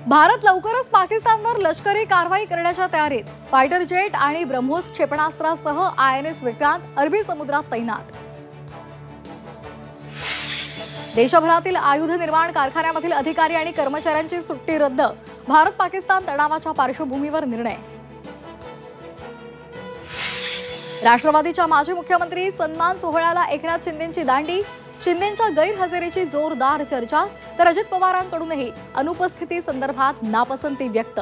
भारत लवकरच पाकिस्तानवर लष्करी कारवाई करण्याच्या तयारीत। फायटर जेट आणि ब्रह्मोस क्षेपणास्त्रासह INS विक्रांत अरबी समुद्रात तैनात। देशभरातील आयुध निर्माण कारखान्यामधील अधिकारी आणि कर्मचाऱ्यांची सुट्टी रद्द। भारत पाकिस्तान तणावाच्या पार्श्वभूमीवर निर्णय। राष्ट्रवादीच्या माजी मुख्यमंत्री सन्मान सोहळ्याला एकनाथ शिंदेंची दांडी। शिंदेंच्या गैरहजेरीची जोरदार चर्चा, तर अजित पवारांकडूनही अनुपस्थिती संदर्भात नापसंती व्यक्त।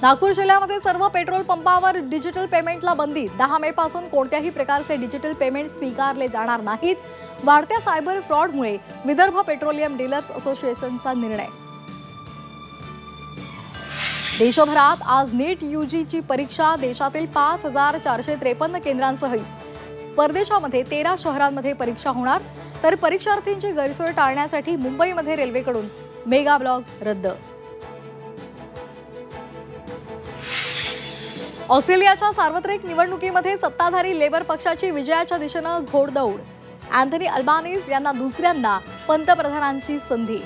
नागपूर जिल्ह्यामध्ये सर्व पेट्रोल पंपावर डिजिटल पेमेंटला बंदी। 10 मे पासून कोणत्याही प्रकारचे डिजिटल पेमेंट स्वीकारले जाणार नाहीत। वाढत्या सायबर फ्रॉडमुळे विदर्भ पेट्रोलियम डीलर्स असोसिएशनचा निर्णय। देशभरात आज नीट UGची परीक्षा। देशातील 5453 केंद्रांसह परदेशामध्ये 13 शहरांमध्ये परीक्षा होणार। तर परीक्षार्थींची गैरसोय टाळण्यासाठी मुंबईमध्ये रेल्वेकडून मेगा ब्लॉक रद्द। ऑस्ट्रेलियाच्या सार्वत्रिक निवडणुकीमध्ये सत्ताधारी लेबर पक्षाची विजयाच्या दिशेने घोडदौड। अँथनी अल्बानीज यांना दुसऱ्यांदा पंतप्रधानांची संधी।